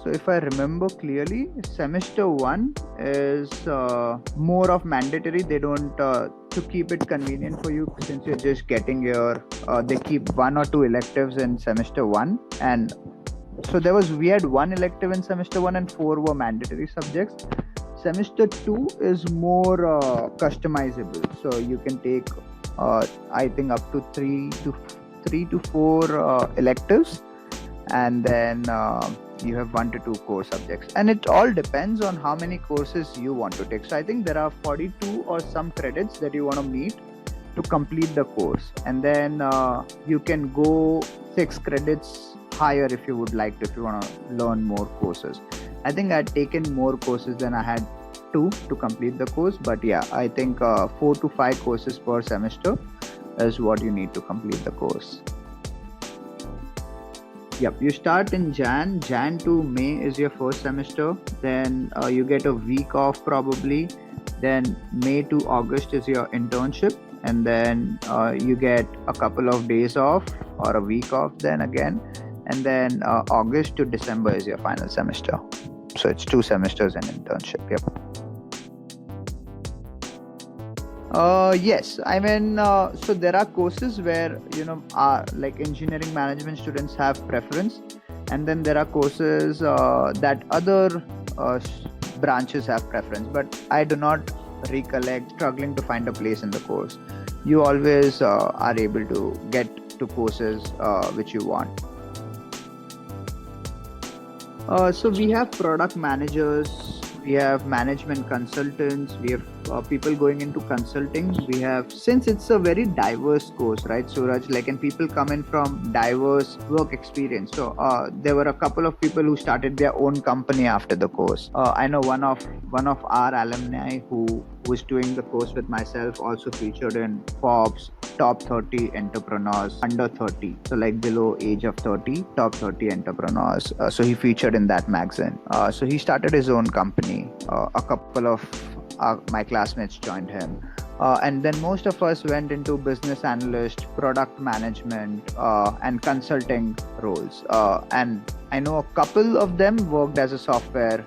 So if I remember clearly, semester one is more of mandatory. They don't to keep it convenient for you since you're just getting your. They keep one or two electives in semester one, and so we had one elective in semester one and four were mandatory subjects. Semester two is more customizable, so you can take I think up to three to four electives, and then you have 1 to 2 core subjects, and it all depends on how many courses you want to take. So I think there are 42 or some credits that you want to meet to complete the course, and then you can go 6 credits higher if you would like to, if you want to learn more courses. I think I'd taken more courses than I had to complete the course, but yeah, I think 4 to 5 courses per semester is what you need to complete the course. Yep, you start in Jan to May is your first semester. Then you get a week off probably. Then May to August is your internship, and then you get a couple of days off or a week off then again, and then August to December is your final semester. So it's 2 semesters in internship. Yep. Yes, I mean, so there are courses where like engineering management students have preference, and then there are courses that other branches have preference. But I do not recollect struggling to find a place in the course. You always are able to get to courses which you want. So we have product managers, we have management consultants, we have people going into consulting. We have, since it's a very diverse course, right, Suraj, like, and people come in from diverse work experience. So there were a couple of people who started their own company after the course. I know one of our alumni who was doing the course with myself also featured in Forbes top 30 entrepreneurs under 30, so like below age of 30, top 30 entrepreneurs. So he featured in that magazine. So he started his own company. A couple of my classmates joined him. And then most of us went into business analyst, product management, and consulting roles. And I know a couple of them worked as a software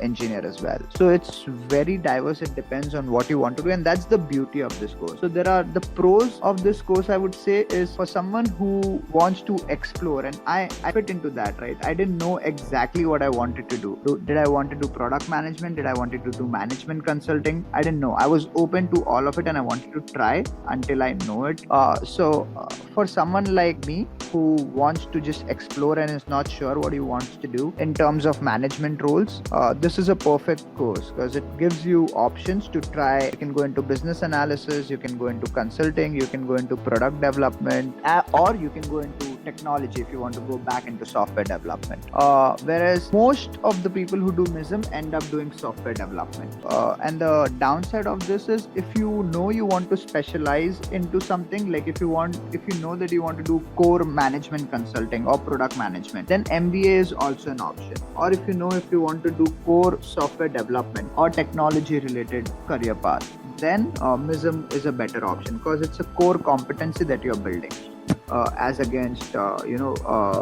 engineer as well. So it's very diverse. It depends on what you want to do, and that's the beauty of this course. So there are the pros of this course, I would say, is for someone who wants to explore, and I fit into that, right? I didn't know exactly what I wanted to do. Did I want to do product management? Did I want to do management consulting? I didn't know. I was open to all of it, and I wanted to try until I know it. So for someone like me who wants to just explore and is not sure what he wants to do in terms of management roles, this is a perfect course because it gives you options to try. You can go into business analysis, you can go into consulting, you can go into product development, or you can go into technology if you want to go back into software development. Whereas most of the people who do MISM end up doing software development. And the downside of this is if you know you want to specialize into something, like if you know that you want to do core management consulting or product management, then MBA is also an option. Or if you want to do core software development or technology related career path, then MISM is a better option because it's a core competency that you're building. As against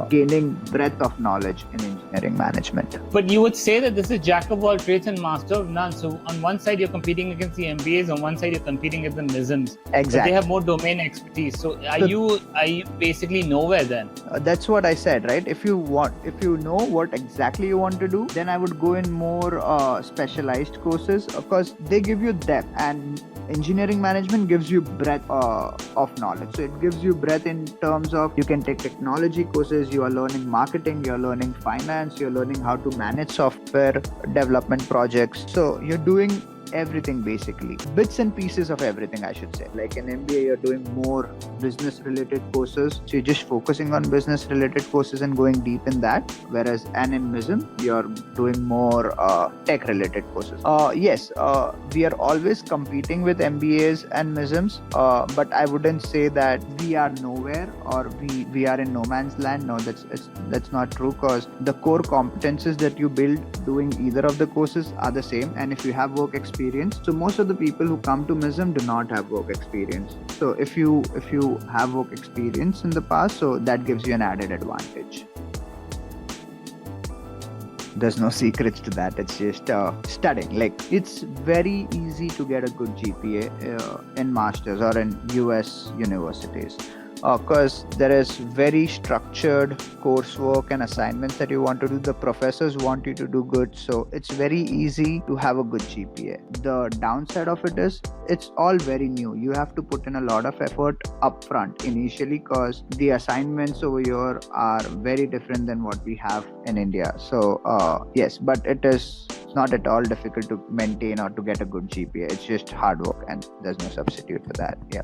gaining breadth of knowledge in engineering management. But you would say that this is jack of all trades and master of none. So on one side you're competing against the MBAs, on one side you're competing against the MISMs. Exactly. But they have more domain expertise. So are you basically nowhere then? That's what I said, right? If you know what exactly you want to do, then I would go in more specialized courses because they give you depth, and engineering management gives you breadth of knowledge. So it gives you breadth in terms of you can take technology courses, you are learning marketing, you're learning finance, you're learning how to manage software development projects. So you're doing everything, basically bits and pieces of everything, I should say. Like in MBA you're doing more business related courses, so you're just focusing on business related courses and going deep in that, whereas in MISM you're doing more tech related courses. Yes, we are always competing with MBAs and MISMs, but I wouldn't say that we are nowhere or we are in no man's land. No, that's not true, because the core competences that you build doing either of the courses are the same. And if you have work experience, so most of the people who come to MISM do not have work experience. So if you have work experience in the past, so that gives you an added advantage. There's no secrets to that. It's just studying. Like, it's very easy to get a good GPA in masters or in US universities, because there is very structured coursework and assignments that you want to do. The professors want you to do good, so it's very easy to have a good GPA. The downside of it is it's all very new. You have to put in a lot of effort upfront initially, because the assignments over here are very different than what we have in India. So yes, but it is not at all difficult to maintain or to get a good GPA. It's just hard work, and there's no substitute for that. Yeah.